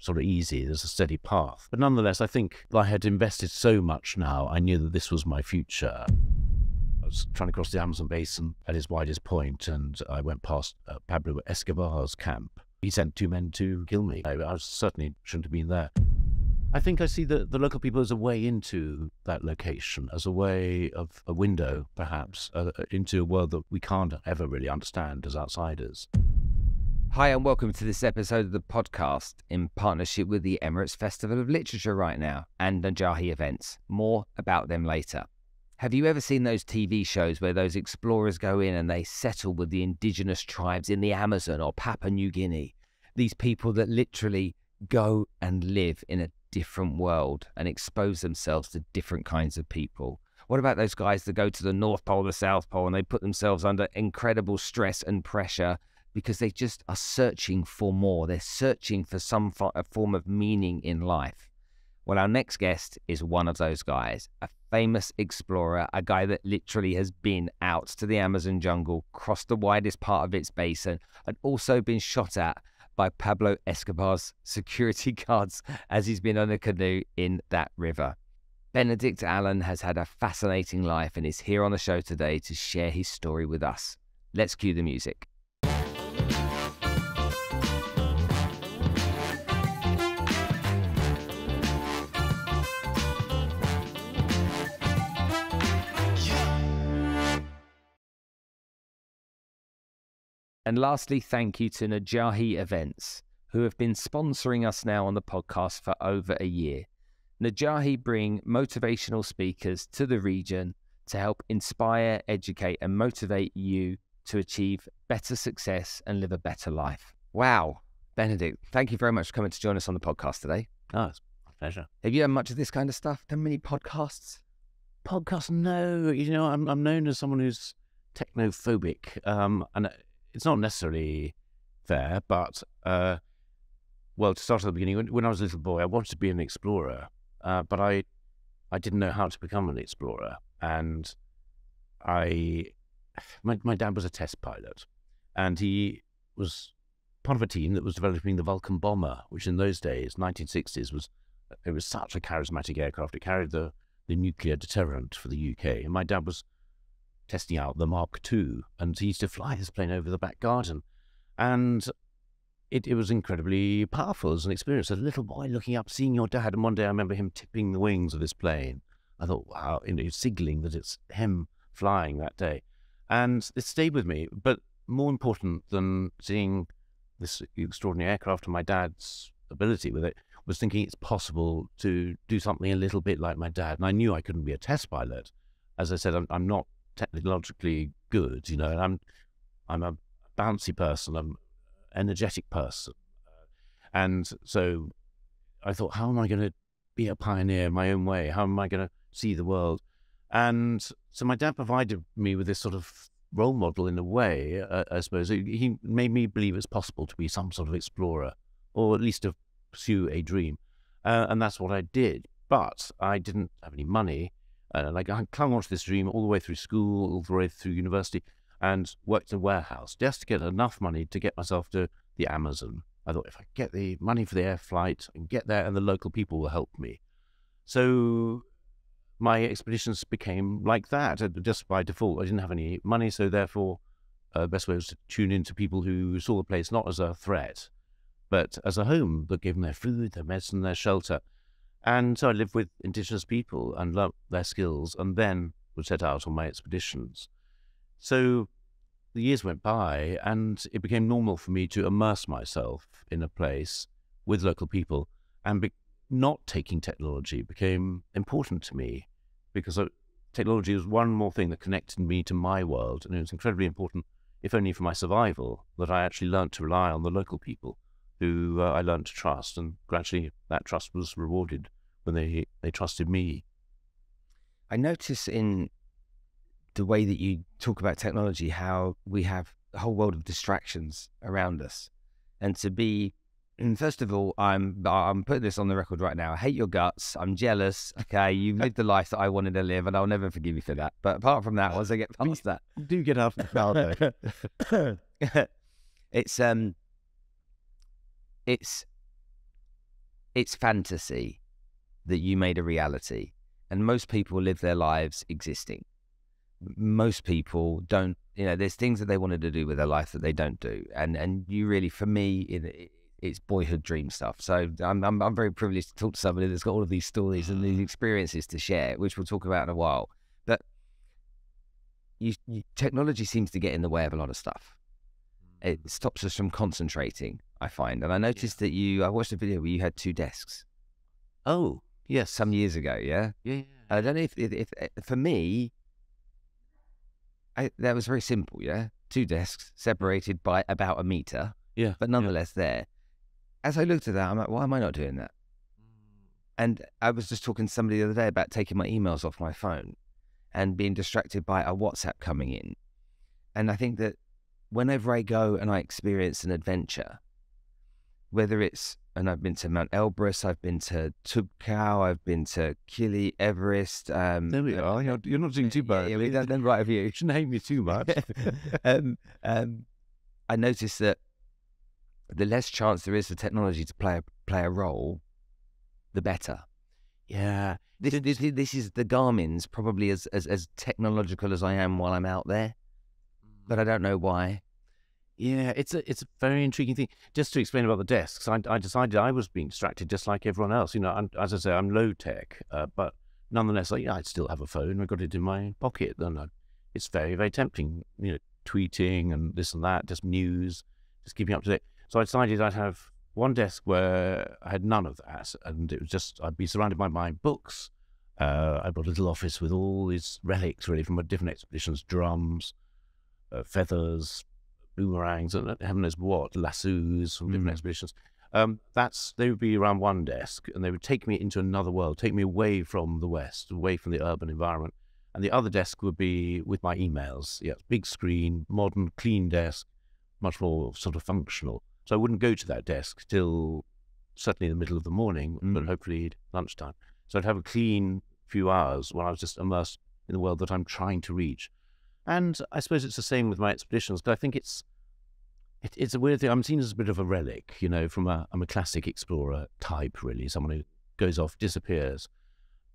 sort of easy. There's a steady path. But nonetheless, I think I had invested so much now. I knew that this was my future. I was trying to cross the Amazon basin at its widest point, and I went past Pablo Escobar's camp. He sent 2 men to kill me. I certainly shouldn't have been there. I think I see the local people as a way into that location, as a way of a window, perhaps, into a world that we can't ever really understand as outsiders. Hi and welcome to this episode of the podcast in partnership with the Emirates Festival of Literature right now and Najahi Events. More about them later. Have you ever seen those TV shows where those explorers go in and they settle with the indigenous tribes in the Amazon or Papua New Guinea? These people that literally go and live in a different world and expose themselves to different kinds of people. What about those guys that go to the North Pole, the South Pole, and they put themselves under incredible stress and pressure because they just are searching for more. They're searching for some form of meaning in life. Well, our next guest is one of those guys, a famous explorer, a guy that literally has been out to the Amazon jungle, crossed the widest part of its basin, and also been shot at by Pablo Escobar's security guards as he's been on a canoe in that river. Benedict Allen has had a fascinating life and is here on the show today to share his story with us. Let's cue the music. And lastly, thank you to Najahi Events, who have been sponsoring us now on the podcast for over a year. Najahi bring motivational speakers to the region to help inspire, educate, and motivate you to achieve better success and live a better life. Wow. Benedict, thank you very much for coming to join us on the podcast today. Oh, it's my pleasure. Have you done much of this kind of stuff? Done many podcasts? Podcasts? No. You know, I'm known as someone who's technophobic, and it's not necessarily fair, but, well, to start at the beginning, when I was a little boy, I wanted to be an explorer, but I didn't know how to become an explorer. And my dad was a test pilot, and he was part of a team that was developing the Vulcan bomber, which in those days, 1960s, was such a charismatic aircraft. It carried the nuclear deterrent for the UK. And my dad was testing out the Mark II, and he used to fly this plane over the back garden. And it was incredibly powerful as an experience. As a little boy looking up, seeing your dad, and one day I remember him tipping the wings of this plane. I thought, wow, signaling that it's him flying that day. And it stayed with me. But more important than seeing this extraordinary aircraft and my dad's ability with it was thinking it's possible to do something a little bit like my dad. And I knew I couldn't be a test pilot. As I said, I'm not technologically good, you know, and I'm a bouncy person, I'm an energetic person. And so I thought, how am I going to be a pioneer in my own way? How am I going to see the world? And so my dad provided me with this sort of role model in a way, I suppose. He made me believe it's possible to be some sort of explorer, or at least to pursue a dream. And that's what I did. But I didn't have any money. I clung onto this dream all the way through school, all the way through university, and worked in a warehouse just to get enough money to get myself to the Amazon. I thought, if I get the money for the air flight, I can get there and the local people will help me. So my expeditions became like that, just by default. I didn't have any money, so therefore the best way was to tune into people who saw the place not as a threat, but as a home that gave them their food, their medicine, their shelter. And so I lived with indigenous people and learnt their skills, and then would set out on my expeditions. So the years went by, and it became normal for me to immerse myself in a place with local people, and not taking technology became important to me, because technology was one more thing that connected me to my world, and it was incredibly important, if only for my survival, that I actually learnt to rely on the local people who I learned to trust, and gradually that trust was rewarded when they trusted me. I notice in the way that you talk about technology, how we have a whole world of distractions around us. And to be, and first of all, I'm putting this on the record right now. I hate your guts. I'm jealous. Okay, you've lived the life that I wanted to live, and I'll never forgive you for that. But apart from that, once I get past that, Do get out of the crowd, though. it's it's fantasy that you made a reality, and most people live their lives existing. Most people don't, there's things that they wanted to do with their life that they don't do. And you really, for me, it's boyhood dream stuff. So I'm very privileged to talk to somebody that's got all of these stories and these experiences to share, which we'll talk about in a while. But technology seems to get in the way of a lot of stuff. It stops us from concentrating, I find. And I noticed that I watched a video where you had 2 desks. Oh, yes. Some years ago, yeah? Yeah. I don't know if for me, that was very simple, yeah? 2 desks separated by about a meter, but nonetheless there. As I looked at that, I'm like, why am I not doing that? And I was just talking to somebody the other day about taking my emails off my phone and being distracted by a WhatsApp coming in. And I think that whenever I go and I experience an adventure, whether it's, and I've been to Mount Elbrus, I've been to Toubkal, I've been to Kili, Everest. There we are. You're not doing too bad. That's right of you. You shouldn't hate me too much. I noticed that the less chance there is for technology to play a role, the better. Yeah. This is the Garmin's probably as technological as I am while I'm out there, but I don't know why. Yeah, it's a very intriguing thing. Just to explain about the desks, I decided I was being distracted just like everyone else. As I say, I'm low tech, but nonetheless, I'd still have a phone. I got it in my pocket. Then it's very, very tempting. Tweeting and this and that, just news, just keeping up to date. So I decided I'd have one desk where I had none of that, and it was just I'd be surrounded by my books. I brought a little office with all these relics, really, from different expeditions: drums, feathers, boomerangs, and heaven knows what, lassos from different expeditions. They would be around one desk, and they would take me into another world, take me away from the West, away from the urban environment. And the other desk would be with my emails. Yeah, big screen, modern, clean desk, much more sort of functional. So I wouldn't go to that desk till certainly in the middle of the morning, but hopefully lunchtime. So I'd have a clean few hours when I was just immersed in the world that I'm trying to reach. And I suppose it's the same with my expeditions, but I think it's a weird thing. I'm seen as a bit of a relic, I'm a classic explorer type, really, someone who goes off, disappears.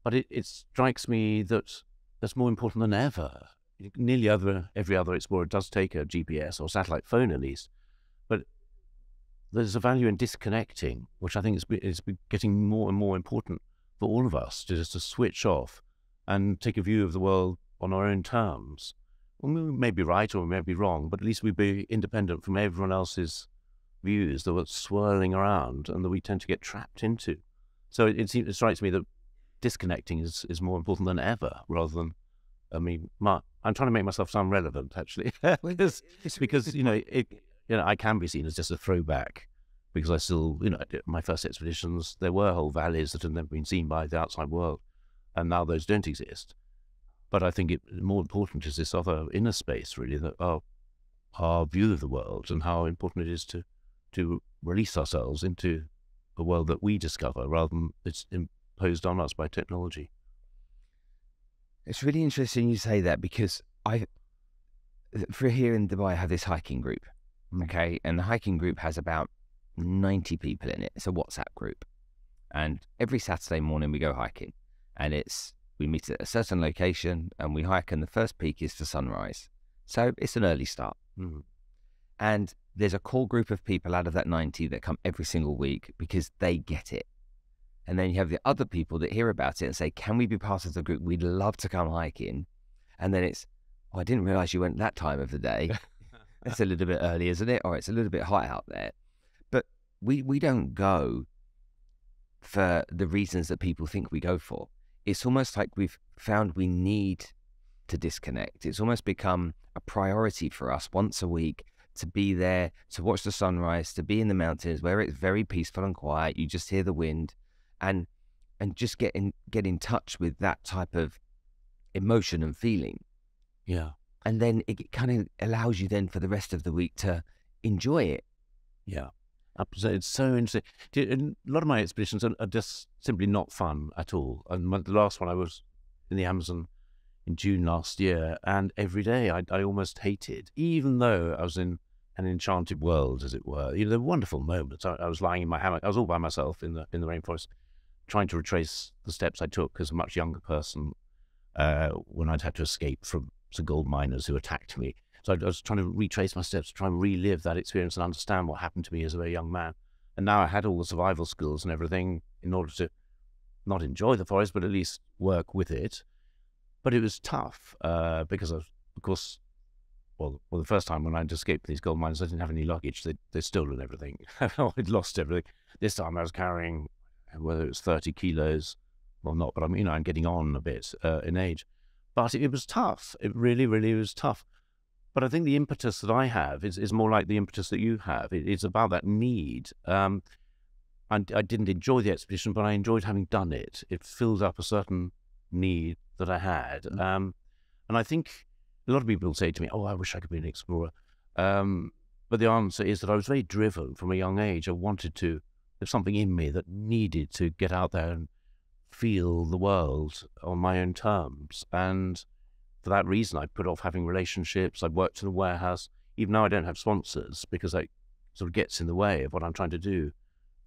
But it strikes me that that's more important than ever. Nearly every other explorer does take a GPS or satellite phone at least, but there's a value in disconnecting, which I think is getting more and more important for all of us, just to switch off and take a view of the world on our own terms. Well, we may be right or we may be wrong, but at least we'd be independent from everyone else's views that were swirling around and that we tend to get trapped into. So it strikes me that disconnecting is more important than ever, rather than, I'm trying to make myself sound relevant, actually, because I can be seen as just a throwback, because I still, my first expeditions, there were whole valleys that had never been seen by the outside world, and now those don't exist. But I think more important is this other inner space, really, that our view of the world and how important it is to release ourselves into a world that we discover rather than it's imposed on us by technology. It's really interesting you say that, because for here in Dubai, I have this hiking group, okay? And the hiking group has about 90 people in it. It's a WhatsApp group. And every Saturday morning we go hiking, and we meet at a certain location and we hike, and the first peak is for sunrise. So it's an early start. And there's a core group of people out of that 90 that come every single week because they get it. And then you have the other people that hear about it and say, can we be part of the group? We'd love to come hiking. And then it's, I didn't realize you went that time of the day. It's a little bit early, isn't it? Or it's a little bit hot out there. But we don't go for the reasons that people think we go for. It's almost like we've found we need to disconnect. It's almost become a priority for us once a week to be there, to watch the sunrise, to be in the mountains where it's very peaceful and quiet. You just hear the wind, and just get in touch with that type of emotion and feeling. Yeah. And then it kind of allows you then for the rest of the week to enjoy it. Yeah. It's so interesting. A lot of my expeditions are just simply not fun at all. And the last one, I was in the Amazon in June last year, and every day I almost hated, even though I was in an enchanted world, as it were. They're wonderful moments. I was lying in my hammock. I was all by myself in the rainforest, trying to retrace the steps I took as a much younger person when I'd had to escape from some gold miners who attacked me. So I was trying to retrace my steps, try and relive that experience and understand what happened to me as a very young man. And now I had all the survival skills and everything in order to not enjoy the forest, but at least work with it. But it was tough because of course, well, the first time when I'd escaped these gold miners, I didn't have any luggage. They'd stolen everything. I'd lost everything. This time I was carrying, whether it was 30 kilos or not, but I'm getting on a bit in age. But it was tough. It really, really was tough. But I think the impetus that I have is more like the impetus that you have. It's about that need. I didn't enjoy the expedition, but I enjoyed having done it. It filled up a certain need that I had. And I think a lot of people will say to me, oh, I wish I could be an explorer. But the answer is that I was very driven from a young age. I wanted to, there's something in me that needed to get out there and feel the world on my own terms. And for that reason, I put off having relationships. I worked in a warehouse. Even now I don't have sponsors because that sort of gets in the way of what I'm trying to do.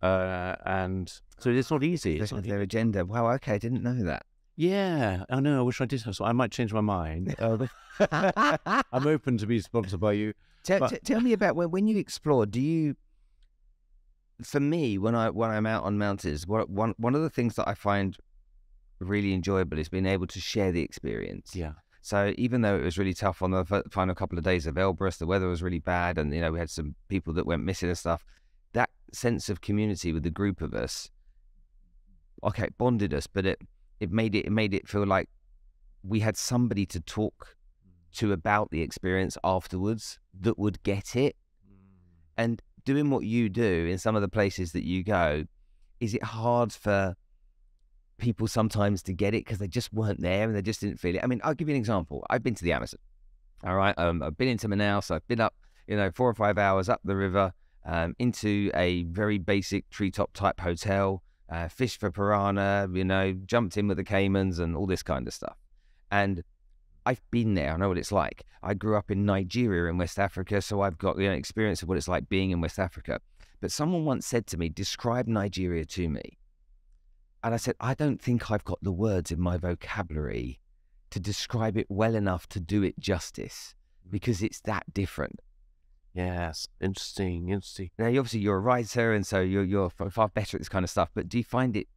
And so it's not easy. It's not their agenda. Wow, okay, I didn't know that. Yeah, I know. I wish I did have. So I might change my mind. I'm open to be sponsored by you. Tell me about when you explore. Do you? For me, when I'm out on mountains, one of the things that I find really enjoyable is being able to share the experience. Yeah. So even though it was really tough on the final couple of days of Elbrus, the weather was really bad, and we had some people that went missing and stuff. That sense of community with the group of us, okay, it bonded us, but it made it feel like we had somebody to talk to about the experience afterwards that would get it. And doing what you do in some of the places that you go, is it hard for people sometimes to get it because they just weren't there and they just didn't feel it? I mean, I'll give you an example. I've been to the Amazon. All right. I've been into Manaus. I've been up, 4 or 5 hours up the river, into a very basic treetop type hotel, fished for piranha, jumped in with the caimans and all this kind of stuff. And I've been there. I know what it's like. I grew up in Nigeria in West Africa, so I've got experience of what it's like being in West Africa. But someone once said to me, describe Nigeria to me. And I said, I don't think I've got the words in my vocabulary to describe it well enough to do it justice, because it's that different. Yes, interesting. Now, obviously, you're a writer, and so you're far better at this kind of stuff. But do you find it?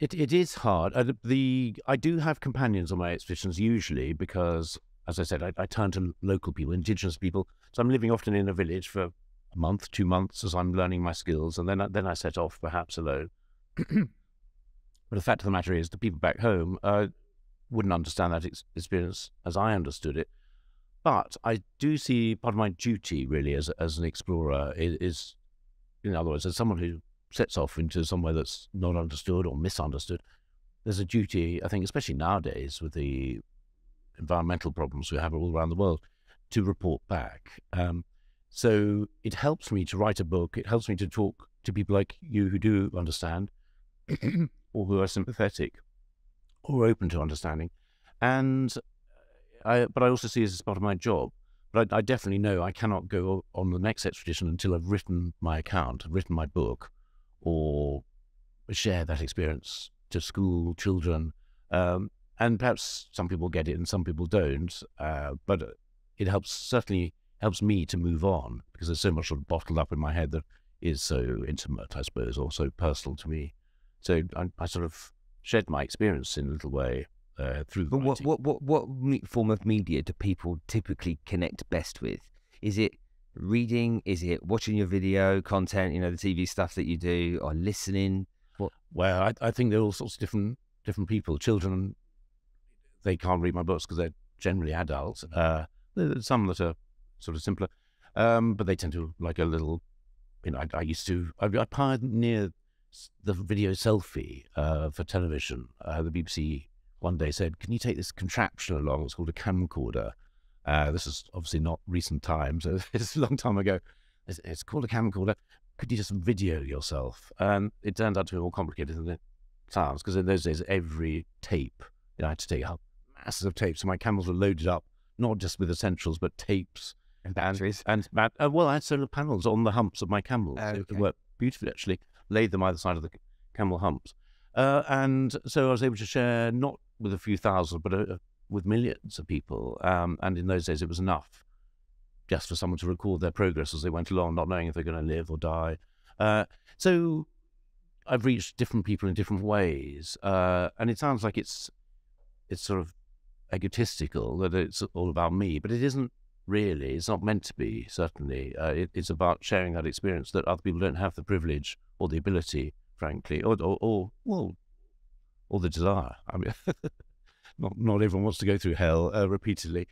It is hard. I do have companions on my expeditions usually because, as I said, I turn to local people, indigenous people. So I'm living often in a village for a month, 2 months as I'm learning my skills, and then I set off perhaps alone. But the fact of the matter is, the people back home wouldn't understand that experience as I understood it. But I do see part of my duty really as an explorer is, in other words, as someone who sets off into somewhere that's not understood or misunderstood, there's a duty, I think, especially nowadays with the environmental problems we have all around the world, to report back. So it helps me to write a book. It helps me to talk to people like you who do understand or who are sympathetic or open to understanding. But I also see it as part of my job. But I definitely know I cannot go on the next expedition until I've written my account, written my book, or share that experience to school children. And perhaps some people get it and some people don't. But it certainly helps me to move on, because there's so much sort of bottled up in my head that is so intimate, I suppose, or so personal to me. So I sort of shared my experience in a little way through the writing. What form of media do people typically connect best with? Is it reading? Is it watching your video content, the TV stuff that you do, or listening? Well, I think there are all sorts of different people. Children, they can't read my books because they're generally adults. There's some that are sort of simpler, but they tend to like a little, I pioneered the video selfie for television. The BBC one day said, can you take this contraption along? It's called a camcorder. This is obviously not recent times. It's a long time ago. It's called a camcorder. Could you just video yourself? And it turned out to be more complicated than it sounds, because in those days, every tape, I had to take out masses of tapes. So my cameras were loaded up, not just with essentials, but tapes And batteries? Well, I had solar panels on the humps of my camels. Okay. It worked beautifully, actually. Laid them either side of the camel humps. And so I was able to share not with a few thousand, but with millions of people. And in those days, it was enough just for someone to record their progress as they went along, not knowing if they're going to live or die. So I've reached different people in different ways. And it sounds like it's sort of egotistical, that it's all about me, but it isn't really. It's not meant to be, certainly. It's about sharing that experience that other people don't have the privilege or the ability, frankly, or the desire. I mean, not everyone wants to go through hell repeatedly.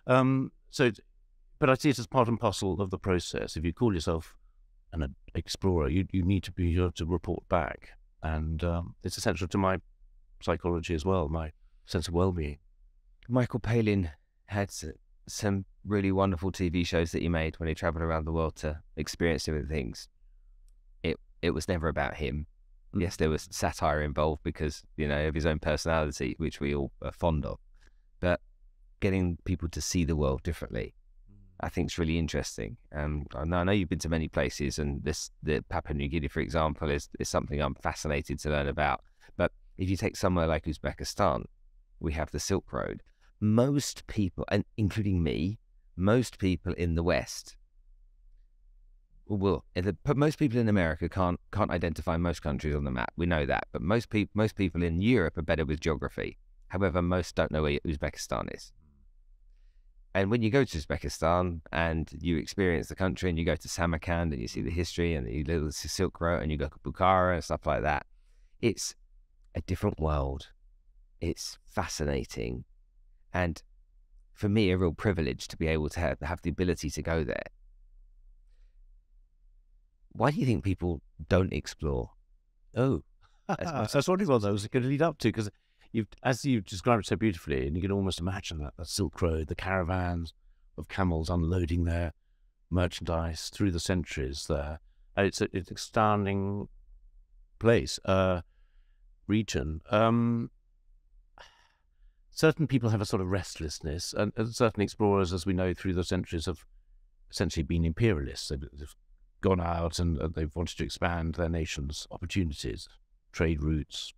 But I see it as part and parcel of the process. If you call yourself an explorer, you need to be able to report back, and it's essential to my psychology as well, my sense of well-being. Michael Palin had some really wonderful TV shows that he made when he travelled around the world to experience different things. It was never about him. Yes, there was satire involved because, of his own personality, which we all are fond of. But getting people to see the world differently, I think is really interesting. I know you've been to many places, and the Papua New Guinea, for example, is something I'm fascinated to learn about. But if you take somewhere like Uzbekistan, we have the Silk Road. Most people, and including me, most people in the West, most people in America can't identify most countries on the map. We know that, but most people in Europe are better with geography. However, most don't know where Uzbekistan is. And when you go to Uzbekistan and you experience the country, and you go to Samarkand and you see the history and you go to the Silk Road and you go to Bukhara and stuff like that, it's a different world. It's fascinating, and for me, a real privilege to be able to have the ability to go there. Why do you think people don't explore? Oh, that's what it was. I was going to lead up to, because as you've described it so beautifully, and you can almost imagine that Silk Road, the caravans of camels unloading their merchandise through the centuries there. It's an astounding place, region. Certain people have a sort of restlessness, and certain explorers, as we know, through the centuries have essentially been imperialists. They've gone out and they've wanted to expand their nation's opportunities, trade routes,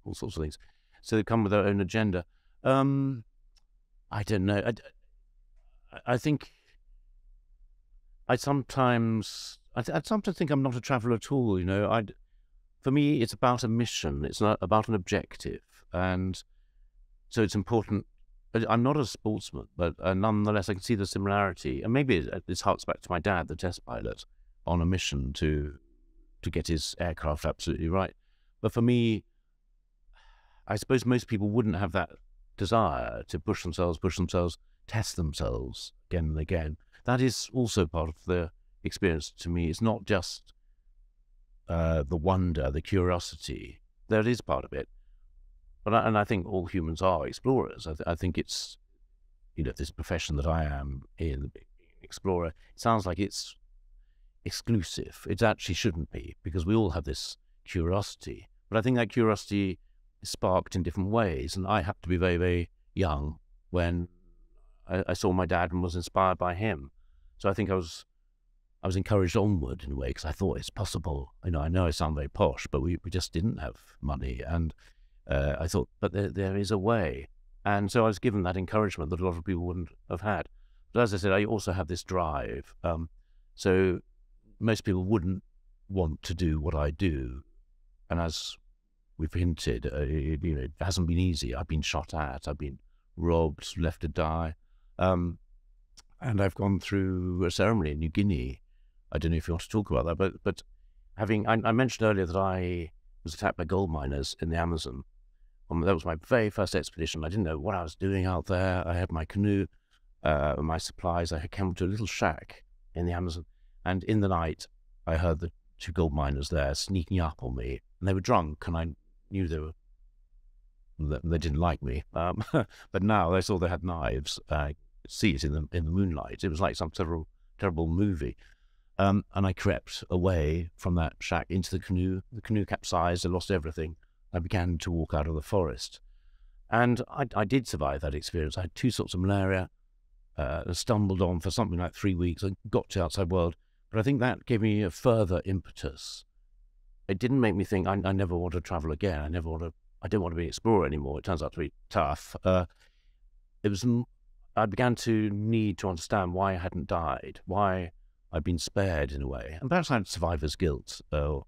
all sorts of things. So they've come with their own agenda. I don't know. I think I sometimes think I'm not a traveller at all. For me, it's about a mission. It's not about an objective, and so it's important. I'm not a sportsman, but nonetheless, I can see the similarity. And maybe this harks back to my dad, the test pilot, on a mission to get his aircraft absolutely right. But for me, I suppose most people wouldn't have that desire to push themselves, test themselves again and again. That is also part of the experience to me. It's not just the wonder, the curiosity. That is part of it. And I think all humans are explorers. I think it's, this profession that I am in, explorer, it sounds like it's exclusive. It actually shouldn't be, because we all have this curiosity. But I think that curiosity is sparked in different ways. And I happened to be very, very young when I saw my dad and was inspired by him. So I think I was encouraged onward in a way, because I thought it's possible. I know I sound very posh, but we just didn't have money. And I thought, but there is a way. And so I was given that encouragement that a lot of people wouldn't have had. But as I said, I also have this drive. So most people wouldn't want to do what I do. And as we've hinted, it hasn't been easy. I've been shot at, I've been robbed, left to die. And I've gone through a ceremony in New Guinea. I don't know if you want to talk about that, but I mentioned earlier that I was attacked by gold miners in the Amazon. That was my very first expedition. I didn't know what I was doing out there. I had my canoe, my supplies. I came to a little shack in the Amazon, and in the night, I heard the two gold miners there sneaking up on me, and they were drunk, and I knew they didn't like me. But now I saw they had knives. I could see it in the moonlight. It was like some terrible movie. And I crept away from that shack into the canoe. The canoe capsized. I lost everything. I began to walk out of the forest. And I did survive that experience. I had 2 sorts of malaria. stumbled on for something like 3 weeks. I got to the outside world, but I think that gave me a further impetus. It didn't make me think I never want to travel again. I didn't want to be an explorer anymore. It turns out to be tough. I began to need to understand why I hadn't died, why I'd been spared in a way, and perhaps I had survivor's guilt. But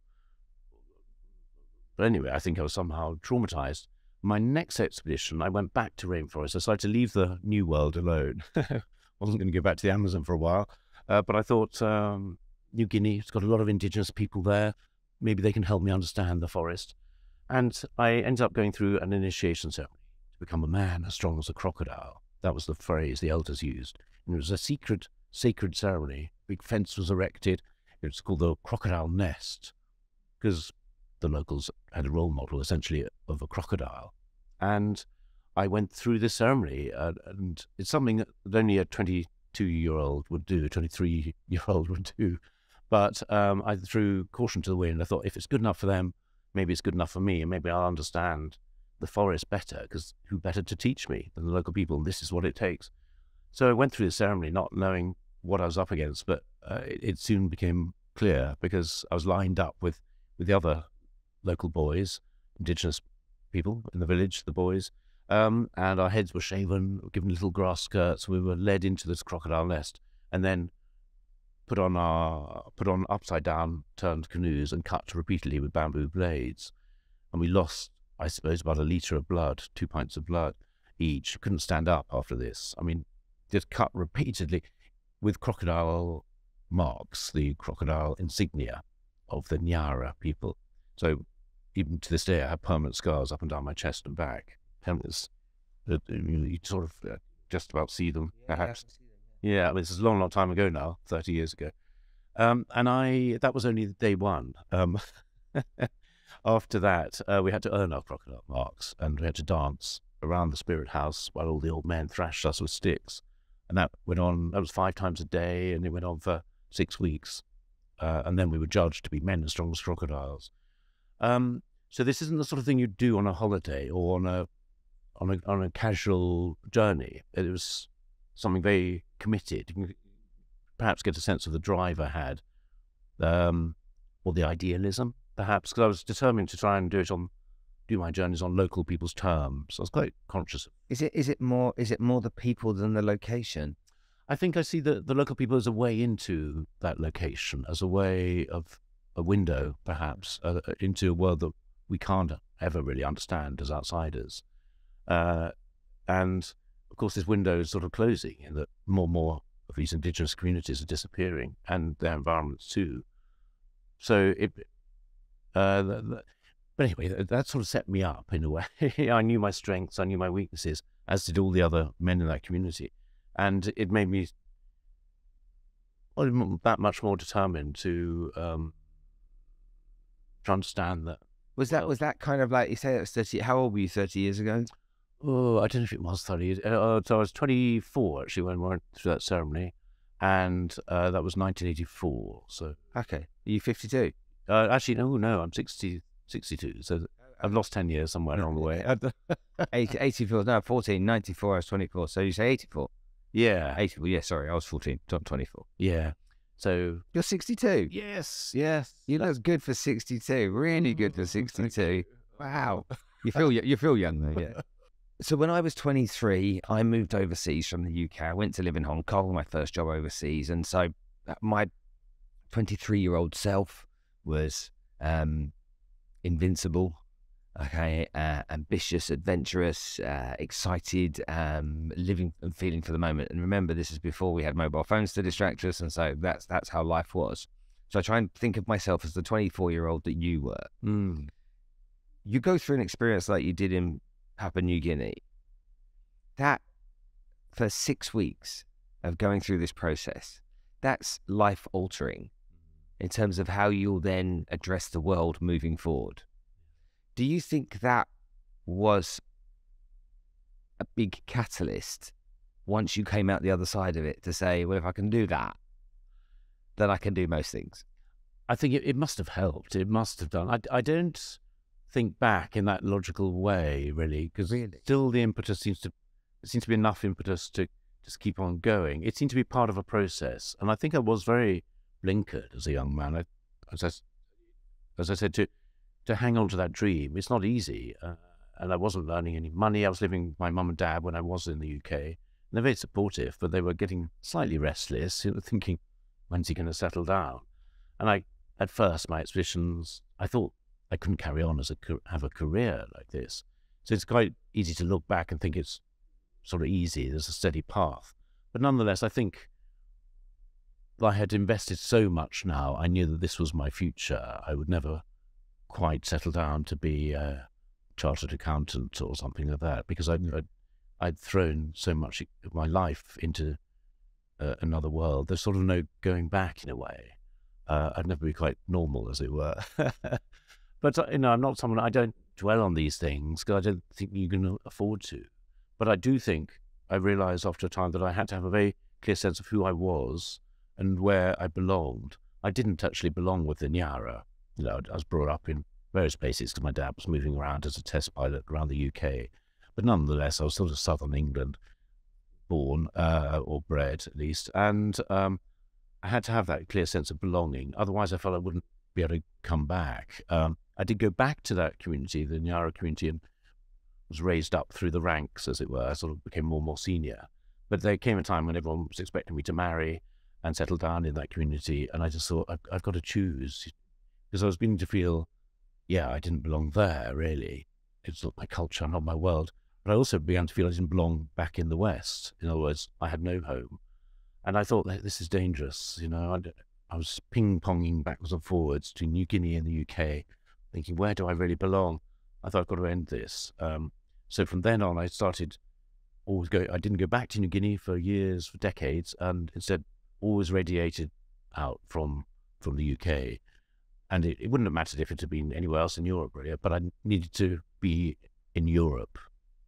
anyway, I think I was somehow traumatized. My next expedition, I went back to rainforest. I decided to leave the New World alone. Wasn't going to go back to the Amazon for a while, but I thought New Guinea, it's got a lot of indigenous people there. Maybe they can help me understand the forest. And I ended up going through an initiation ceremony to become a man as strong as a crocodile. That was the phrase the elders used. And it was a secret, sacred ceremony. A big fence was erected. It was called the Crocodile Nest, because the locals had a role model, essentially, of a crocodile. And I went through this ceremony, and it's something that only a 22-year-old would do, a 23-year-old would do. But I threw caution to the wind. I thought, if it's good enough for them, maybe it's good enough for me, and maybe I'll understand the forest better, because who better to teach me than the local people? This is what it takes. So I went through the ceremony not knowing what I was up against, but it soon became clear, because I was lined up with the other local boys, indigenous people in the village, the boys, and our heads were shaven, given little grass skirts. We were led into this crocodile nest, and then put on upside down turned canoes and cut repeatedly with bamboo blades. And we lost, I suppose, about 1 litre of blood, 2 pints of blood each. Couldn't stand up after this. I mean, just cut repeatedly with crocodile marks, the crocodile insignia of the Nyara people. So even to this day, I have permanent scars up and down my chest and back. You sort of just about see them, perhaps. Yeah, this is a long, long time ago now, 30 years ago. And that was only day one. After that, we had to earn our crocodile marks, and we had to dance around the spirit house while all the old men thrashed us with sticks. And that went on, that was 5 times a day, and it went on for 6 weeks. And then we were judged to be men as strong as crocodiles. So this isn't the sort of thing you do on a holiday or on a casual journey. It was something very committed. You can perhaps get a sense of the drive I had, or the idealism, perhaps, because I was determined to try and do my journeys on local people's terms. I was quite conscious of. Is it more the people than the location? I think I see the local people as a way into that location, as a way of a window, perhaps, into a world that we can't ever really understand as outsiders. And of course, this window is sort of closing, in that more and more of these indigenous communities are disappearing, and their environments too. So but anyway, that sort of set me up in a way. I knew my strengths, I knew my weaknesses, as did all the other men in that community. And it made me that much more determined to understand that. Was that kind of like, you say it was 30, how old were you 30 years ago? Oh, I don't know if it was 30 years. So I was 24, actually, when we went through that ceremony. And that was 1984. So okay. Are you 52? Actually, no, I'm 62. So I've lost 10 years somewhere along the way. 84, no, 14, 94, I was 24. So you say 84? Yeah. 84, yeah, sorry, I was 14, I'm 24. Yeah. So you're 62? Yes. You look good for 62, really good for 62. Wow. You feel young though, yeah. So when I was 23, I moved overseas from the UK. I went to live in Hong Kong, my first job overseas. And so my 23-year-old self was invincible, okay, ambitious, adventurous, excited, living and feeling for the moment. And remember, this is before we had mobile phones to distract us. And so that's how life was. So I try and think of myself as the 24-year-old that you were. Mm. You go through an experience like you did in Papua New Guinea, that for 6 weeks of going through this process, that's life altering in terms of how you'll then address the world moving forward. Do you think that was a big catalyst once you came out the other side of it to say, well, if I can do that, then I can do most things? I think it must have helped. It must have done. I don't think back in that logical way, really, because still the impetus seems to be enough impetus to just keep on going. It seemed to be part of a process. And I think I was very blinkered as a young man. As I said, to hang on to that dream, it's not easy. And I wasn't earning any money. I was living with my mum and dad when I was in the UK. And they're very supportive, but they were getting slightly restless, thinking, when's he going to settle down? And at first, my expeditions, I thought I couldn't carry on have a career like this. So it's quite easy to look back and think it's sort of easy. There's a steady path. But nonetheless, I think I had invested so much now. I knew that this was my future. I would never quite settle down to be a chartered accountant or something like that, because I'd thrown so much of my life into another world. There's sort of no going back in a way. I'd never be quite normal, as it were. But, I'm not someone, I don't dwell on these things because I don't think you can afford to. But I do think I realized after a time that I had to have a very clear sense of who I was and where I belonged. I didn't actually belong with the Nyara. I was brought up in various places because my dad was moving around as a test pilot around the UK. But nonetheless, I was sort of southern England born, or bred at least. And I had to have that clear sense of belonging. Otherwise, I felt I wouldn't be able to come back. I did go back to that community, the Nyara community, and was raised up through the ranks, as it were. I sort of became more and more senior. But there came a time when everyone was expecting me to marry and settle down in that community. And I just thought, I've got to choose. Because I was beginning to feel, I didn't belong there, really. It's not my culture, not my world. But I also began to feel I didn't belong back in the West. In other words, I had no home. And I thought, this is dangerous. I was ping-ponging backwards and forwards to New Guinea and the UK, thinking, where do I really belong? I thought, I've got to end this. So from then on, I started I didn't go back to New Guinea for years, for decades, and instead always radiated out from the UK. And it wouldn't have mattered if it had been anywhere else in Europe, really, but I needed to be in Europe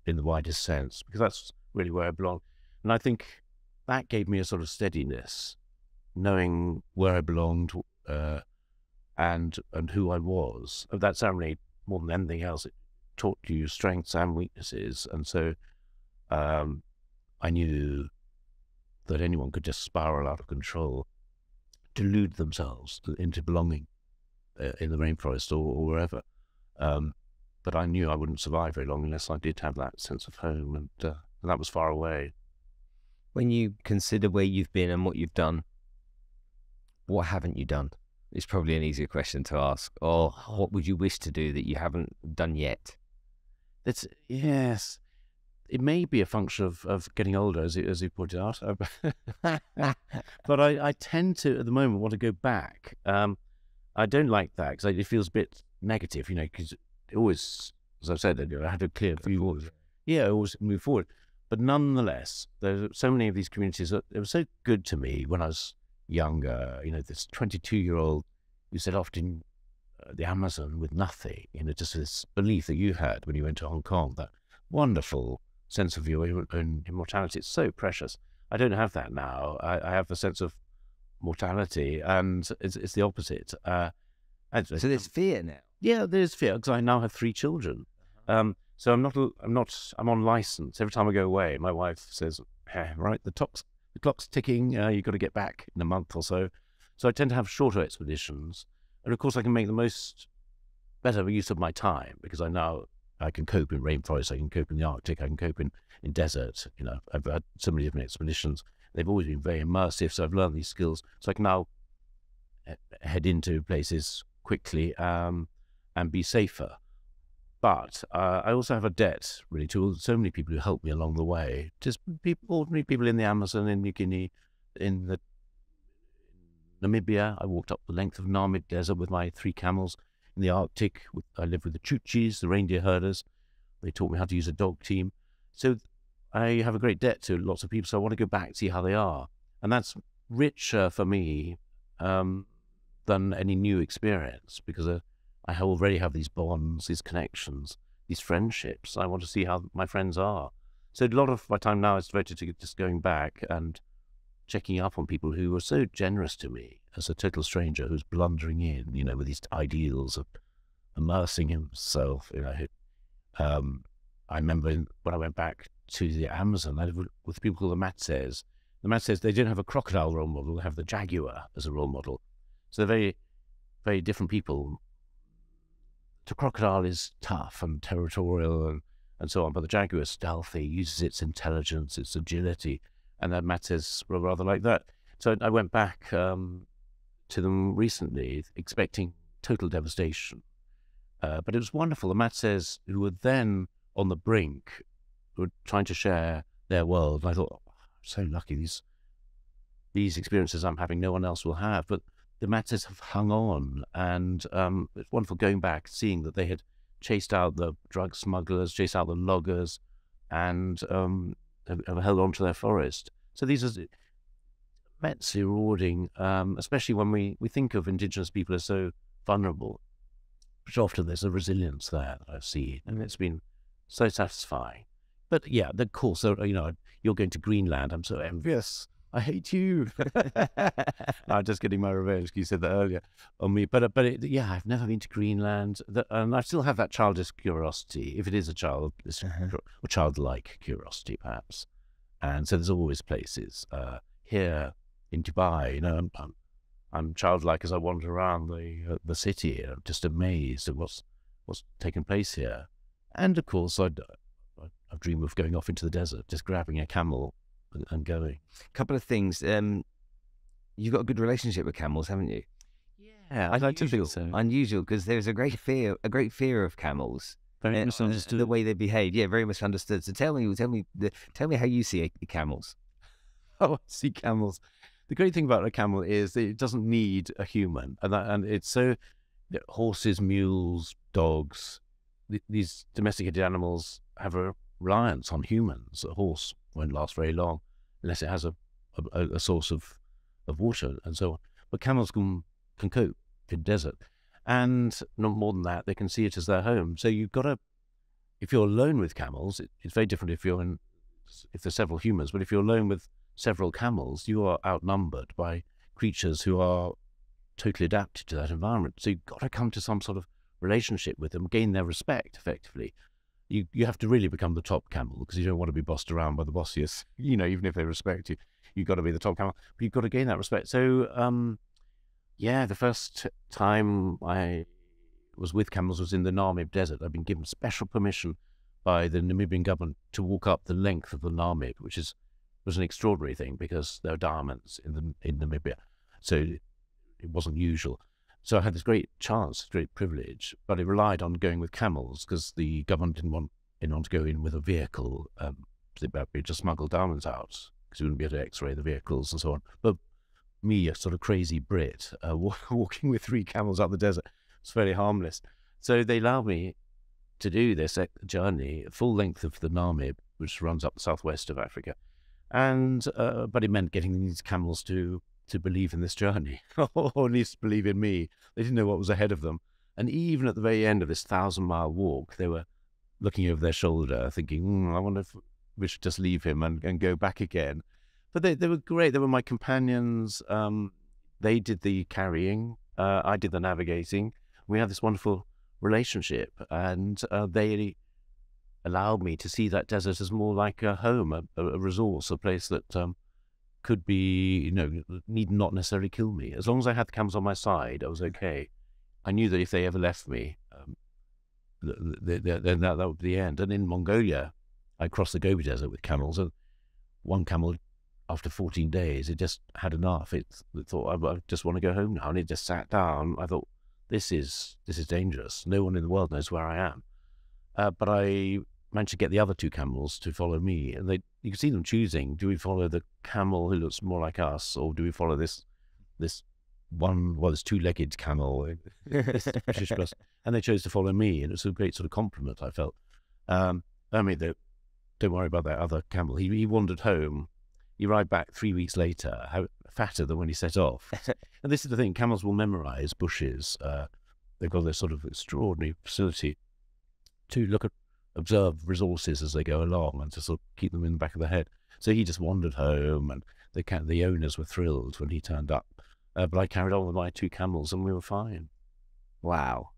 in the widest sense, because that's really where I belong. And I think that gave me a sort of steadiness, knowing where I belonged and who I was. That certainly, more than anything else, it taught you strengths and weaknesses. And so I knew that anyone could just spiral out of control, delude themselves into belonging in the rainforest or wherever. But I knew I wouldn't survive very long unless I did have that sense of home, and that was far away. When you consider where you've been and what you've done, what haven't you done? It's probably an easier question to ask. Or what would you wish to do that you haven't done yet? Yes. It may be a function of getting older, as you pointed out. But I tend to, at the moment, want to go back. I don't like that because it feels a bit negative, because it always, as I've said, I had a clear view. I always move forward. But nonetheless, there are so many of these communities that it was so good to me when I was younger. This 22-year-old who set off in the Amazon with nothing, just this belief that you had when you went to Hong Kong, that wonderful sense of your own immortality. It's so precious. I don't have that now. I have a sense of mortality, and it's the opposite. So there's fear now. Yeah, there's fear because I now have 3 children. So I'm on license. Every time I go away, my wife says, hey, right, the clock's ticking. You've got to get back in a month or so. So I tend to have shorter expeditions. And of course, I can make the better use of my time because I can cope in rainforest, I can cope in the Arctic, I can cope in desert. I've had so many different expeditions. They've always been very immersive, so I've learned these skills. So I can now head into places quickly and be safer. But I also have a debt, really, to so many people who helped me along the way. Just ordinary people in the Amazon, in New Guinea, in the Namibia. I walked up the length of Namib Desert with my 3 camels. In the Arctic, I lived with the Chukchis, the reindeer herders. They taught me how to use a dog team. So I have a great debt to lots of people, so I want to go back and see how they are. And that's richer for me than any new experience, because I already have these bonds, these connections, these friendships. I want to see how my friends are. So a lot of my time now is devoted to just going back and checking up on people who were so generous to me as a total stranger who's blundering in, with these ideals of immersing himself. I remember when I went back to the Amazon. I lived with people called the Matses. The Matses, they didn't have a crocodile role model, they have the jaguar as a role model. So they're very, very different people. The crocodile is tough and territorial and so on, but the jaguar is stealthy, uses its intelligence, its agility, and the Matses were rather like that. So I went back to them recently, expecting total devastation. But it was wonderful. The Matses, who were then on the brink, were trying to share their world. And I thought, oh, I'm so lucky. These experiences I'm having, no one else will have. But the Matses have hung on, and it's wonderful going back, seeing that they had chased out the drug smugglers, chased out the loggers, and have held on to their forest. So these are immensely rewarding, especially when we think of Indigenous people as so vulnerable. But often there's a resilience there that I've seen, and it's been so satisfying. But yeah, of course, you're going to Greenland. I'm so envious. I hate you. I'm just getting my revenge. You said that earlier on me. But yeah, I've never been to Greenland, and I still have that childish curiosity, if it is a child, or childlike curiosity, perhaps. And so there's always places here in Dubai. I'm childlike as I wander around the city. I'm just amazed at what's taken place here. And of course, I dream of going off into the desert, just grabbing a camel and going. A couple of things. You've got a good relationship with camels, haven't you? Yeah, I like to feel so. Unusual, because there's a great fear of camels. Very misunderstood. The way they behave, yeah, very misunderstood. So tell me how you see camels. Oh, I see camels. The great thing about a camel is that it doesn't need a human, and it's so horses, mules, dogs, these domesticated animals have a reliance on humans. A horse won't last very long unless it has a source of water and so on. But camels can cope in desert, and not more than that, they can see it as their home. So you've got to, if you're alone with camels, it's very different if there's several humans. But if you're alone with several camels, you are outnumbered by creatures who are totally adapted to that environment. So you've got to come to some sort of relationship with them, gain their respect effectively. You have to really become the top camel, because you don't want to be bossed around by the bossiest. Even if they respect you, you've got to be the top camel. But you've got to gain that respect. So, the first time I was with camels was in the Namib Desert. I've been given special permission by the Namibian government to walk up the length of the Namib, which was an extraordinary thing, because there are diamonds in Namibia. So it wasn't usual. So I had this great chance, great privilege, but it relied on going with camels, because the government didn't want anyone to go in with a vehicle. They'd just smuggle diamonds out, because we wouldn't be able to x-ray the vehicles and so on. But me, a sort of crazy Brit, walking with 3 camels up the desert, was fairly harmless. So they allowed me to do this journey, full length of the Namib, which runs up the southwest of Africa. And but it meant getting these camels to believe in this journey, or at least believe in me. They didn't know what was ahead of them. And even at the very end of this 1,000-mile walk, they were looking over their shoulder, thinking, I wonder if we should just leave him and go back again. But they were great. They were my companions. They did the carrying. I did the navigating. We had this wonderful relationship, and they allowed me to see that desert as more like a home, a resource, a place that could be, need not necessarily kill me. As long as I had the camels on my side, I was okay. I knew that if they ever left me, then that would be the end. And in Mongolia, I crossed the Gobi Desert with camels, and one camel, after 14 days, it just had enough. It thought, I just want to go home now, and it just sat down. I thought, this is dangerous. No one in the world knows where I am. But I managed to get the other 2 camels to follow me, and you can see them choosing: do we follow the camel who looks more like us, or do we follow this one, this 2-legged camel? And they chose to follow me, and it's a great sort of compliment, I felt. Don't worry about that other camel. He wandered home. He arrived back 3 weeks later, fatter than when he set off. And this is the thing: camels will memorize bushes. They've got this sort of extraordinary facility to observe resources as they go along, and to sort of keep them in the back of the head. So he just wandered home, and the owners were thrilled when he turned up. But I carried on with my 2 camels, and we were fine. Wow.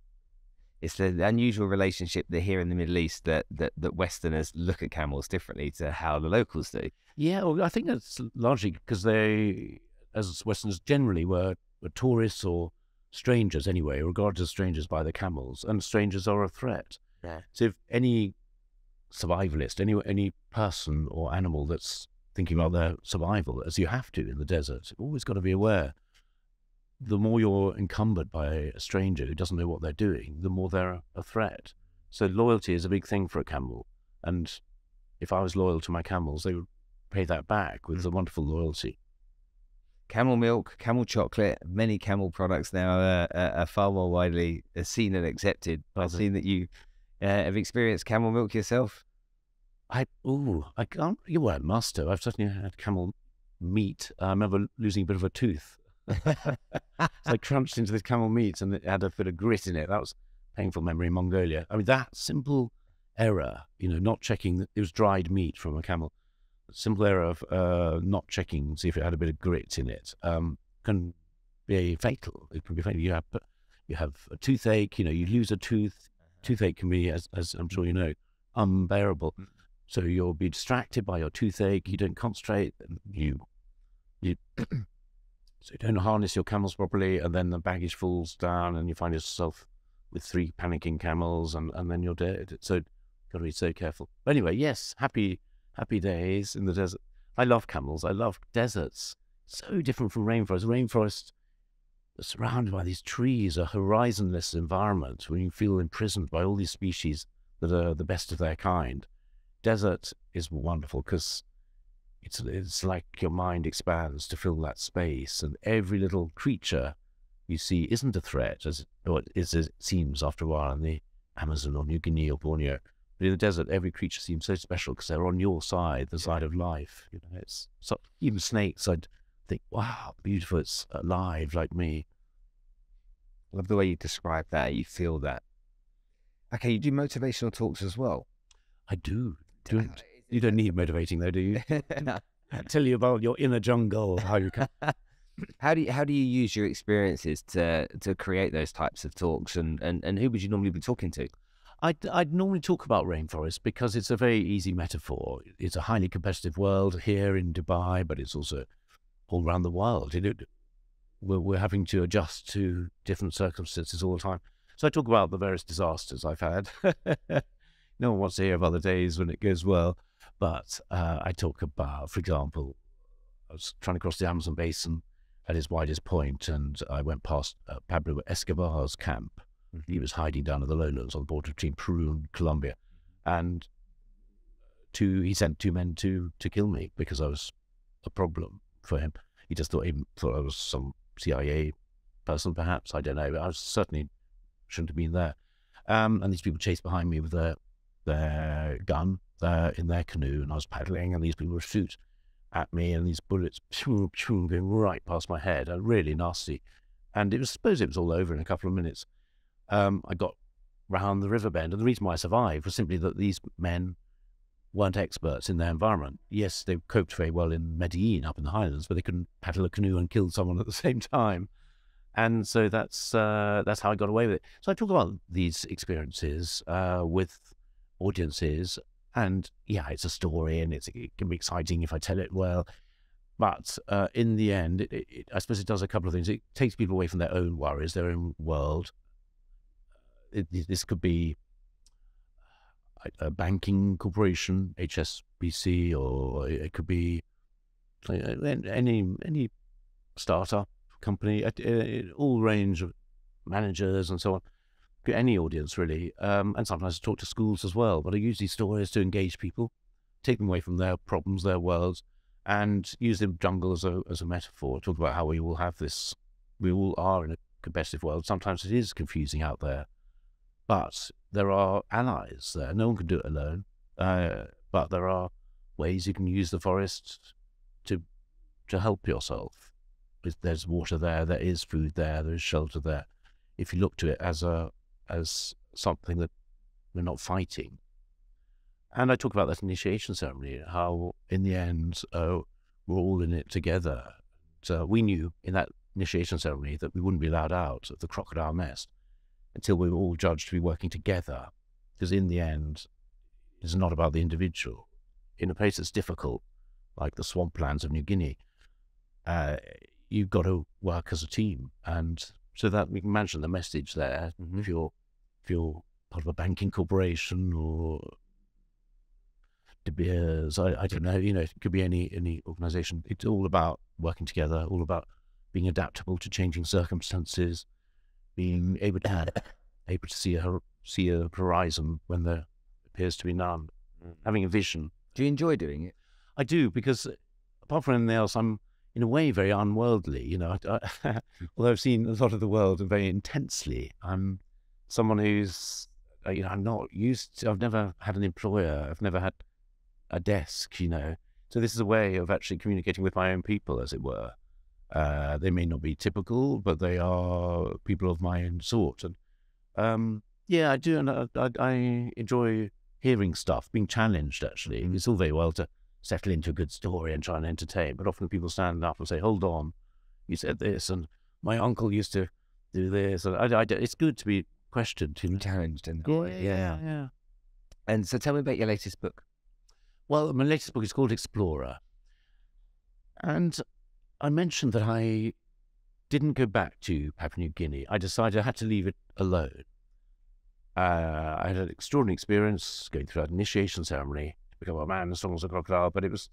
It's the unusual relationship that here in the Middle East that Westerners look at camels differently to how the locals do. Yeah, well, I think that's largely because they, as Westerners generally, were tourists or strangers anyway, regarded as strangers by the camels, and strangers are a threat. Yeah. So if any survivalist, any person or animal that's thinking about their survival, as you have to in the desert, you've always got to be aware. The more you're encumbered by a stranger who doesn't know what they're doing, the more they're a threat. So loyalty is a big thing for a camel. And if I was loyal to my camels, they would pay that back with a wonderful loyalty. Camel milk, camel chocolate, many camel products now are far more widely seen and accepted. I've seen that you have experienced camel milk yourself. I can't. You weren't must have. I've certainly had camel meat. I remember losing a bit of a tooth. So I crunched into this camel meat and it had a bit of grit in it. That was a painful memory in Mongolia. I mean, that simple error, not checking that it was dried meat from a camel. Simple error of not checking, see if it had a bit of grit in it, can be fatal. It can be fatal. You have a toothache. You lose a tooth. Toothache can be, as I'm sure you know, unbearable. So you'll be distracted by your toothache. You don't concentrate. You so you don't harness your camels properly, and then the baggage falls down, and you find yourself with 3 panicking camels, and then you're dead. So got to be so careful. But anyway, yes, happy days in the desert. I love camels. I love deserts. So different from rainforest. Rainforest are surrounded by these trees, a horizonless environment where you feel imprisoned by all these species that are the best of their kind. Desert is wonderful because it's like your mind expands to fill that space, and every little creature you see isn't a threat, as it seems after a while in the Amazon or New Guinea or Borneo. But in the desert, every creature seems so special because they're on your side, the side of life. It's so, even snakes, I'd think, wow, beautiful, it's alive like me. I love the way you describe that. You feel that. Okay, you do motivational talks as well. I do. You don't need motivating though, do you? No. Tell you about your inner jungle, how you can. How do you use your experiences to create those types of talks, and who would you normally be talking to? I'd normally talk about rainforest because it's a very easy metaphor. It's a highly competitive world here in Dubai, but it's also all around the world. We're having to adjust to different circumstances all the time. So I talk about the various disasters I've had. No one wants to hear of other days when it goes well. But I talk about, for example, I was trying to cross the Amazon basin at its widest point, and I went past Pablo Escobar's camp. He was hiding down in the lowlands on the border between Peru and Colombia. And he sent 2 men to kill me because I was a problem for him. He just thought I was some CIA person, perhaps. I don't know. But I certainly shouldn't have been there. And these people chased behind me with their gun in their canoe, and I was paddling, and these people would shoot at me, and these bullets going right past my head, really nasty. And I suppose it was all over in a couple of minutes. I got round the river bend, and the reason why I survived was simply that these men weren't experts in their environment. Yes, they coped very well in Medellin, up in the highlands, but they couldn't paddle a canoe and kill someone at the same time. And so that's how I got away with it. So I talk about these experiences with audiences, and yeah, it's a story, and it can be exciting if I tell it well. But in the end, I suppose it does a couple of things. It takes people away from their own worries, their own world. This could be a banking corporation, HSBC, or it could be any startup company, all range of managers and so on. Any audience really, and sometimes I talk to schools as well. But I use these stories to engage people, take them away from their problems, their worlds, and use the jungle as a metaphor. Talk about how we all have this. We all are in a competitive world. Sometimes it is confusing out there, but there are allies there. No one can do it alone. But there are ways you can use the forest to help yourself. There's water there. There is food there. There is shelter there. If you look to it as something that we're not fighting. And I talk about that initiation ceremony, how in the end we're all in it together. So we knew in that initiation ceremony that we wouldn't be allowed out of the crocodile nest. until we were all judged to be working together. Because in the end, it's not about the individual. In a place that's difficult, like the swamplands of New Guinea, you've got to work as a team. And so that we can imagine the message there. If you're part of a banking corporation or De Beers, I don't know, it could be any organization. It's all about working together, all about being adaptable to changing circumstances, being able to see a horizon when there appears to be none, having a vision. Do you enjoy doing it? I do, because apart from anything else, I'm in a way very unworldly. Although I've seen a lot of the world very intensely, I'm someone who's, I'm not used to, I've never had an employer, I've never had a desk, So this is a way of actually communicating with my own people, as it were. They may not be typical, but they are people of my own sort. And I do, and I enjoy hearing stuff, being challenged, actually. It's all very well to settle into a good story and try and entertain, but often people stand up and say, hold on, you said this, and my uncle used to do this. And it's good to be questioned, challenged. Yeah. And so tell me about your latest book. Well, my latest book is called Explorer. And I mentioned that I didn't go back to Papua New Guinea. I decided I had to leave it alone. I had an extraordinary experience going through that initiation ceremony to become a man as strong as a crocodile, but it was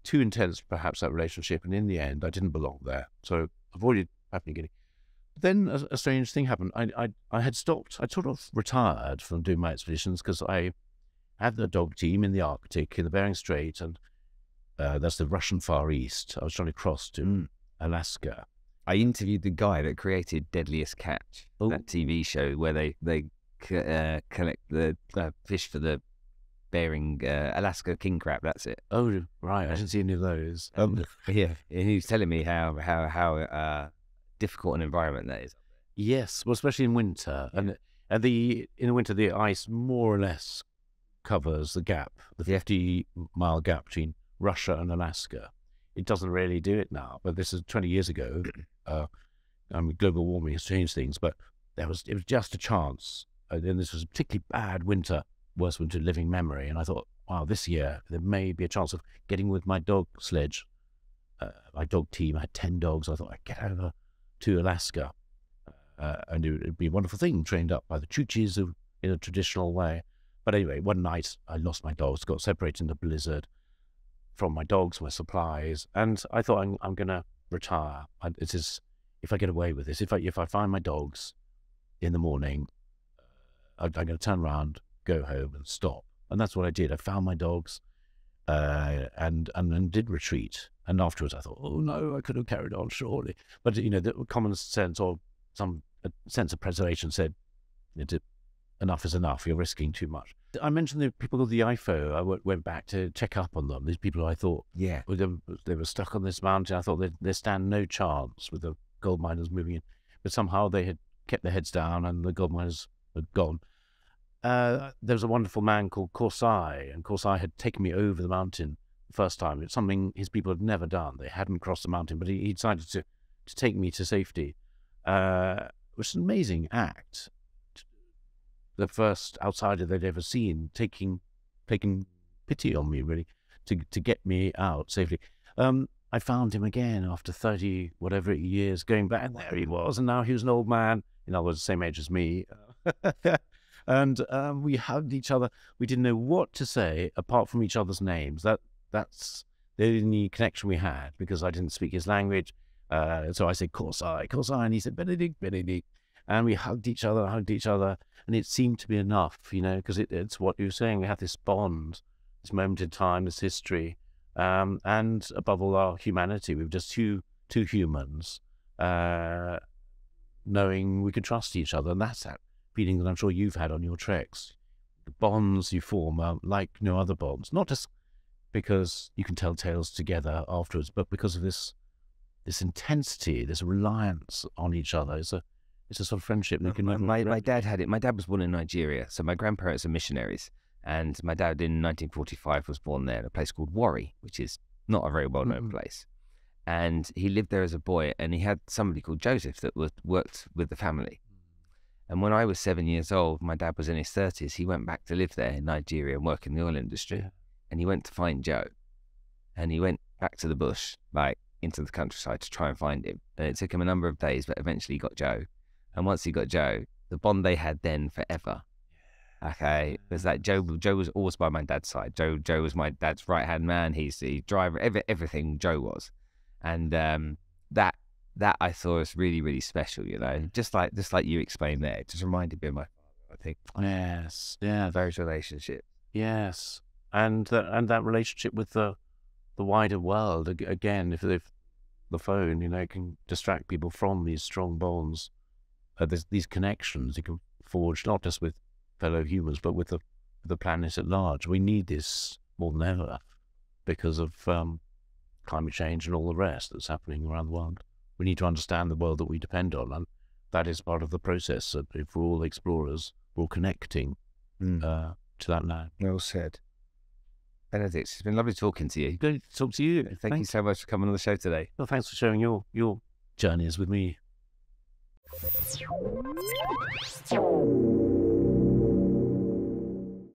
too intense, perhaps, that relationship. And in the end, I didn't belong there. So avoided Papua New Guinea. Then a strange thing happened. I had stopped. I'd sort of retired from doing my expeditions because I had the dog team in the Arctic, in the Bering Strait, and that's the Russian Far East. I was trying to cross to Alaska. I interviewed the guy that created Deadliest Catch, that TV show where they collect the fish for the Bering Alaska king crab. That's it. Oh, right. I didn't see any of those. Yeah, and he was telling me how difficult an environment that is. Yes, well, especially in winter, and in the winter the ice more or less covers the gap, the 50-mile gap between Russia and Alaska. It doesn't really do it now, but this is 20 years ago. Global warming has changed things, but it was just a chance. And this was a particularly bad winter, worst winter in living memory. And I thought, wow, this year there may be a chance of getting with my dog sledge, my dog team. I had 10 dogs. I thought I'd get over to Alaska, and it'd be a wonderful thing, trained up by the Chukchis in a traditional way. But anyway, one night I lost my dogs, got separated in the blizzard from my dogs, my supplies, and I thought I'm going to retire. If I get away with this, if I find my dogs in the morning, I'm going to turn around, go home, and stop. And that's what I did. I found my dogs, and did retreat. And afterwards, I thought, oh no, I could have carried on surely. But the common sense or some sense of preservation said, enough is enough. You're risking too much. I mentioned the people of the IFO. I went back to check up on them. These people who I thought, they were stuck on this mountain. I thought they stand no chance with the gold miners moving in. But somehow they had kept their heads down and the gold miners had gone. There was a wonderful man called Korsai, and Korsai had taken me over the mountain the first time. It's something his people had never done. They hadn't crossed the mountain, but he decided to take me to safety. It was an amazing act. The first outsider they'd ever seen, taking pity on me, really, to get me out safely. I found him again after 30 whatever years going back, and there he was, and now he was an old man, in other words, the same age as me. And we hugged each other. We didn't know what to say apart from each other's names. That's the only connection we had, because I didn't speak his language. So I said, Korsai, Korsai, and he said, Benedict, Benedict. And we hugged each other, and it seemed to be enough, because it's what you were saying. We have this bond, this moment in time, this history, and above all, our humanity. We were just two humans, knowing we could trust each other, and that's that feeling that I'm sure you've had on your treks. The bonds you form are like no other bonds, not just because you can tell tales together afterwards, but because of this intensity, this reliance on each other. It's a sort of friendship that can never... My dad had it. My dad was born in Nigeria, so my grandparents are missionaries, and my dad in 1945 was born there in a place called Warri, which is not a very well-known place. And he lived there as a boy, and he had somebody called Joseph that worked with the family. And when I was 7 years old, my dad was in his 30s. He went back to live there in Nigeria and work in the oil industry. Yeah. And he went to find Joe. And he went back to the bush, like into the countryside, to try and find him. And it took him a number of days, but eventually he got Joe. And once he got Joe, the bond they had then forever, okay, was that Joe was always by my dad's side. Joe was my dad's right-hand man. He's the driver, everything Joe was. And that I thought was really, really special, you know, just like you explained there. It just reminded me of my father, I think. Yes, yeah, Those relationships. yes, and that relationship with the wider world. Again, if the phone, you know, can distract people from these strong bonds, these connections you can forge, not just with fellow humans, but with the planet at large. We need this more than ever because of climate change and all the rest that's happening around the world. We need to understand the world that we depend on, and that is part of the process. That if we're all explorers, we're all connecting to that land. Well said. Benedict, it's been lovely talking to you. Good to talk to you. Thank you so much for coming on the show today. Well, thanks for sharing your journeys with me.